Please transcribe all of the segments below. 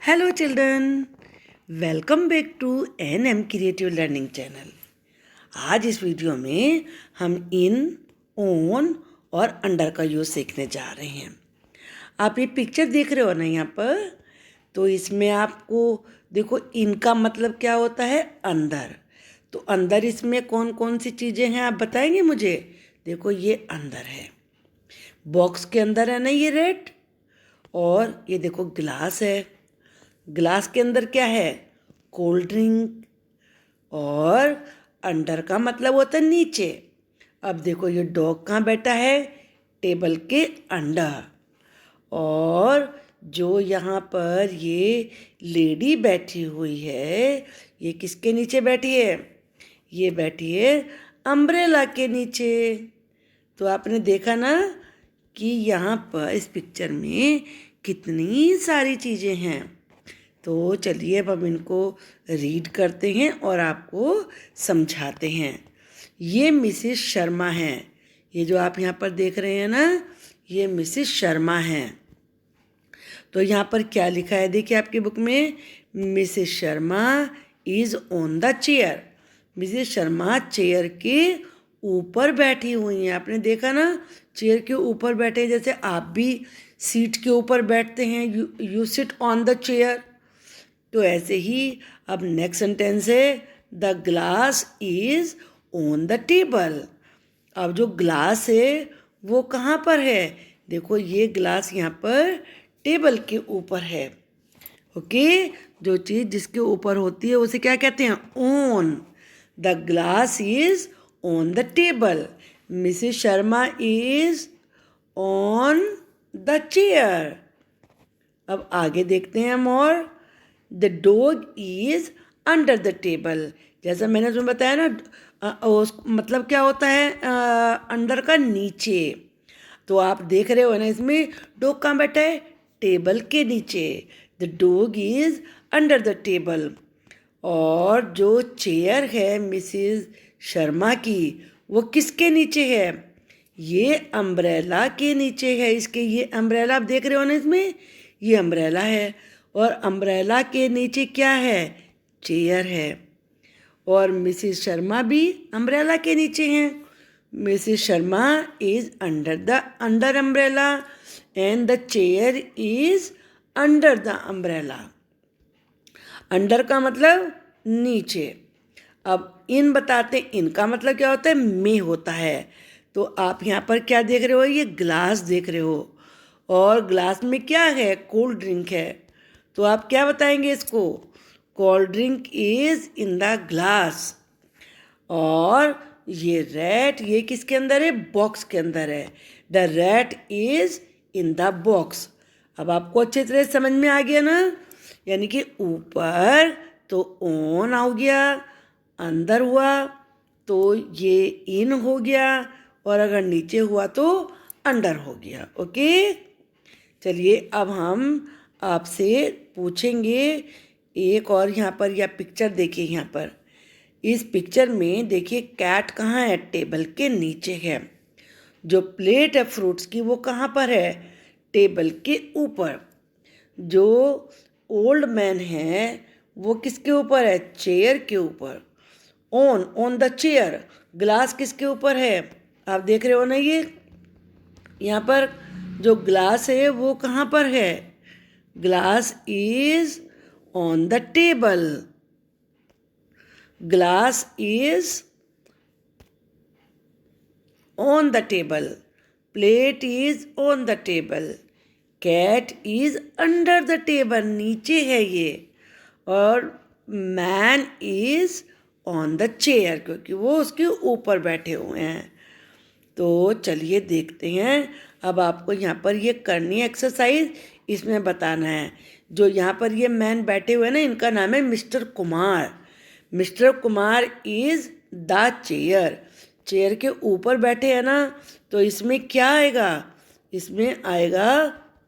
Hello children, welcome back to NM Creative Learning Channel। आज इस video में हम इन, ऑन और अंडर का यूज़ सीखने जा रहे हैं। आप ये पिक्चर देख रहे हो ना यहाँ पर, तो इसमें आपको देखो इन का मतलब क्या होता है, अंदर। तो अंदर इसमें कौन कौन सी चीज़ें हैं आप बताएंगे मुझे। देखो ये अंदर है, बॉक्स के अंदर है ना ये रेड, और ये देखो गिलास है, ग्लास के अंदर क्या है, कोल्ड ड्रिंक। और अंडर का मतलब होता है नीचे। अब देखो ये डॉग कहाँ बैठा है, टेबल के अंडर। और जो यहाँ पर ये लेडी बैठी हुई है, ये किसके नीचे बैठी है, ये बैठी है अम्ब्रेला के नीचे। तो आपने देखा ना कि यहाँ पर इस पिक्चर में कितनी सारी चीज़ें हैं। तो चलिए अब हम इनको रीड करते हैं और आपको समझाते हैं। ये मिसेस शर्मा हैं, ये जो आप यहाँ पर देख रहे हैं ना, ये मिसेस शर्मा हैं। तो यहाँ पर क्या लिखा है देखिए आपकी बुक में, Mrs Sharma is on the chair. Mrs Sharma chair के ऊपर बैठी हुई हैं। आपने देखा ना, चेयर के ऊपर बैठे, जैसे आप भी सीट के ऊपर बैठते हैं, you sit on the chair. तो ऐसे ही अब नेक्स्ट सेंटेंस है, the glass is on the table. अब जो ग्लास है वो कहाँ पर है, देखो ये ग्लास यहाँ पर टेबल के ऊपर है। ओके, जो चीज़ जिसके ऊपर होती है उसे क्या कहते हैं, on. The glass is on the table. Mrs Sharma is on the chair. अब आगे देखते हैं हम, और the dog is under the table. जैसा मैंने तुम्हें बताया ना, उस मतलब क्या होता है, अंडर का नीचे। तो आप देख रहे हो ना, इसमें डॉग कहाँ बैठा है, टेबल के नीचे। The dog is under the table. और जो चेयर है मिसेस शर्मा की, वो किसके नीचे है, ये अम्ब्रेला के नीचे है। इसके ये अम्ब्रेला आप देख रहे हो ना, इसमें ये अम्ब्रेला है, और अम्ब्रेला के नीचे क्या है, चेयर है। और मिसेस शर्मा भी अम्ब्रेला के नीचे हैं। Mrs Sharma is under umbrella and the chair is under the umbrella. Under का मतलब नीचे। अब इन बताते, इनका मतलब क्या होता है, में होता है। तो आप यहाँ पर क्या देख रहे हो, ये ग्लास देख रहे हो, और ग्लास में क्या है, कोल्ड ड्रिंक है। तो आप क्या बताएंगे इसको, cold drink is in the glass. और ये रैट, ये किसके अंदर है, बॉक्स के अंदर है। The rat is in the box. अब आपको अच्छे तरह समझ में आ गया ना, यानी कि ऊपर तो ऑन हो गया, अंदर हुआ तो ये इन हो गया, और अगर नीचे हुआ तो अंडर हो गया। ओके, चलिए अब हम आपसे पूछेंगे एक और। यहाँ पर यह पिक्चर देखिए, यहाँ पर इस पिक्चर में देखिए कैट कहाँ है, टेबल के नीचे है। जो प्लेट है फ्रूट्स की वो कहाँ पर है, टेबल के ऊपर। जो ओल्ड मैन है वो किसके ऊपर है, चेयर के ऊपर। On the chair. ग्लास किसके ऊपर है, आप देख रहे हो ना, ये यहाँ पर जो ग्लास है वो कहाँ पर है, glass is on the table. Glass is on the table. Plate is on the table. Cat is under the table, नीचे है ये। और man is on the chair, क्योंकि वो उसके ऊपर बैठे हुए हैं। तो चलिए देखते हैं। अब आपको यहाँ पर ये करनी है एक्सरसाइज, इसमें बताना है। जो यहाँ पर ये मैन बैठे हुए हैं ना, इनका नाम है mister Kumar. Mister Kumar is the chair. Chair के ऊपर बैठे हैं ना, तो इसमें क्या आएगा, इसमें आएगा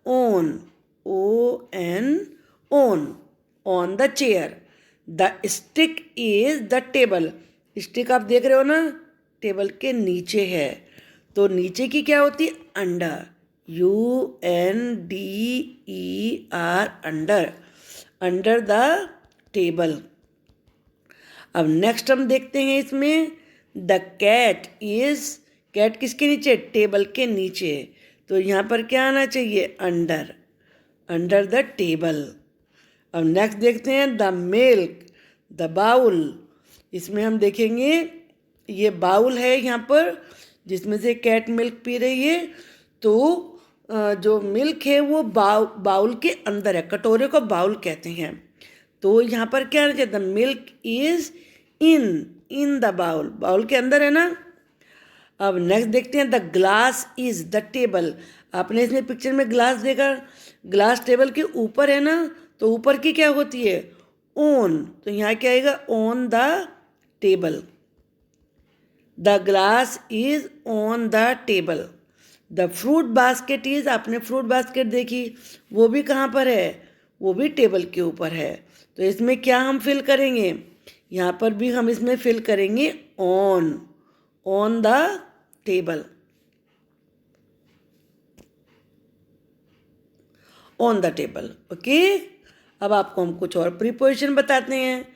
on, ON, on the chair. The stick is the table. Stick आप देख रहे हो ना, टेबल के नीचे है। तो नीचे की क्या होती है, under, UNDER, under. Under the table. अब नेक्स्ट हम देखते हैं इसमें द कैट इज, कैट किसके नीचे, टेबल के नीचे, तो यहाँ पर क्या आना चाहिए, अंडर, अंडर द टेबल। अब नेक्स्ट देखते हैं द मिल्क, द बाउल, इसमें हम देखेंगे ये बाउल है यहाँ पर जिसमें से कैट मिल्क पी रही है, तो जो मिल्क है वो बाउल के अंदर है, कटोरे को बाउल कहते हैं, तो यहाँ पर क्या आना चाहिए, the milk is in the bowl, bowl के अंदर है ना। अब नेक्स्ट देखते हैं the glass is the table, आपने इसमें पिक्चर में ग्लास देखा, ग्लास टेबल के ऊपर है ना, तो ऊपर की क्या होती है, ऑन, तो यहाँ क्या आएगा, on the table, the glass is on the table. The fruit basket is, आपने फ्रूट बास्केट देखी, वो भी कहाँ पर है, वो भी टेबल के ऊपर है, तो इसमें क्या हम फिल करेंगे, यहाँ पर भी हम इसमें फिल करेंगे on the table, on the table. Okay, अब आपको हम कुछ और प्रीपोजिशन बताते हैं।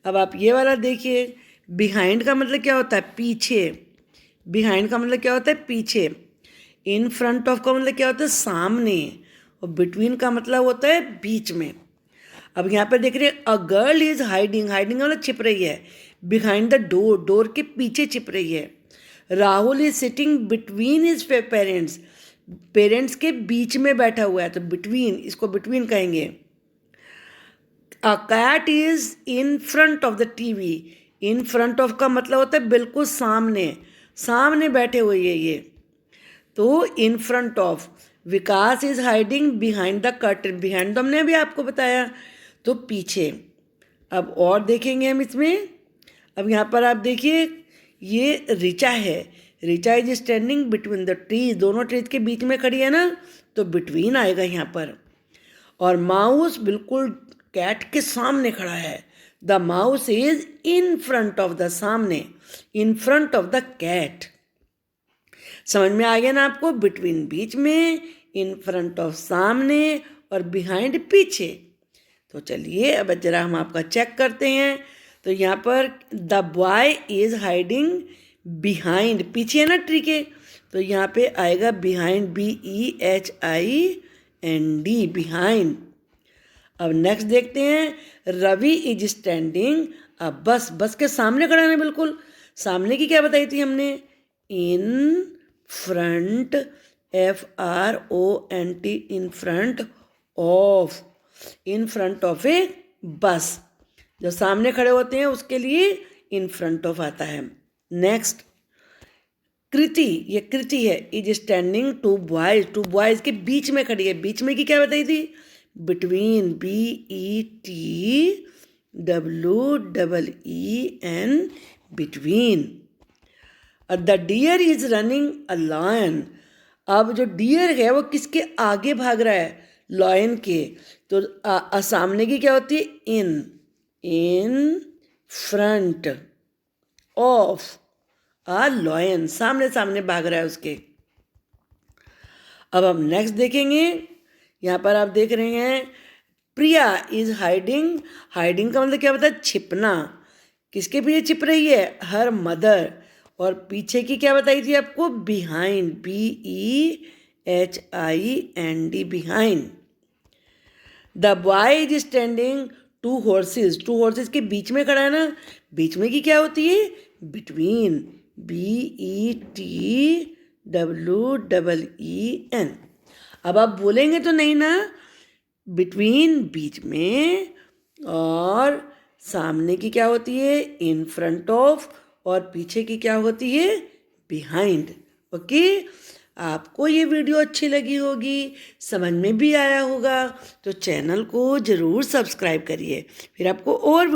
अब आप ये वाला देखिए, बिहाइंड का मतलब क्या होता है, पीछे, बिहाइंड का मतलब क्या होता है, पीछे। इन फ्रंट ऑफ का मतलब क्या होता है, सामने, और बिटवीन का मतलब होता है बीच में। अब यहाँ पर देख रहे हैं a girl is hiding, hiding का मतलब छिप रही है, बिहाइंड द डोर, डोर के पीछे छिप रही है। Rahul is sitting between his parents, parents के बीच में बैठा हुआ है, तो बिटवीन, इसको बिटवीन कहेंगे। A cat is in front of the TV, in front of का मतलब होता है बिल्कुल सामने, सामने बैठे हुए है ये, तो इन front of. Vikas is hiding behind the curtain, behind तो हमने अभी आपको बताया, तो पीछे। अब और देखेंगे हम इसमें, अब यहाँ पर आप देखिए ये ऋचा है, Richa is standing between the trees, दोनों ट्रीज के बीच में खड़ी है ना, तो बिटवीन आएगा यहाँ पर। और माउस बिल्कुल कैट के सामने खड़ा है, the mouse is in front of the, सामने, in front of the cat. समझ में आ गया ना आपको, बिटवीन बीच में, इन फ्रंट ऑफ सामने, और बिहाइंड पीछे। तो चलिए अब जरा हम आपका चेक करते हैं, तो यहाँ पर the boy is hiding behind, पीछे है ना ट्री के, तो यहाँ पे आएगा बिहाइंड, BEHIND, बिहाइंड। अब नेक्स्ट देखते हैं रवि इज स्टैंडिंग, अब बस, बस के सामने खड़ा है, बिल्कुल सामने की क्या बताई थी हमने, in front, FRONT, in front of, in front of a bus, जो सामने खड़े होते हैं उसके लिए इन फ्रंट ऑफ आता है। नेक्स्ट कृति, ये कृति है, is standing two boys, two boys के बीच में खड़ी है, बीच में की क्या बताई थी, between, BETWEEN, between. The deer is running a lion, अब जो डियर है वो किसके आगे भाग रहा है, लॉयन के, तो सामने की क्या होती है, इन फ्रंट ऑफ अ लॉयन, सामने सामने भाग रहा है उसके। अब हम नेक्स्ट देखेंगे, यहाँ पर आप देख रहे हैं प्रिया इज हाइडिंग, हाइडिंग का मतलब क्या होता है, छिपना, किसके पीछे छिप रही है, हर मदर, और पीछे की क्या बताई थी आपको, behind, BEHIND, behind. The boy is standing two horses, two horses के बीच में खड़ा है ना, बीच में की क्या होती है, बिटवीन, BETWEEN। अब आप बोलेंगे तो नहीं ना, बिटवीन बीच में, और सामने की क्या होती है, इन फ्रंट ऑफ, और पीछे की क्या होती है, बिहाइंड। ओके, आपको ये वीडियो अच्छी लगी होगी, समझ में भी आया होगा, तो चैनल को ज़रूर सब्सक्राइब करिए, फिर आपको और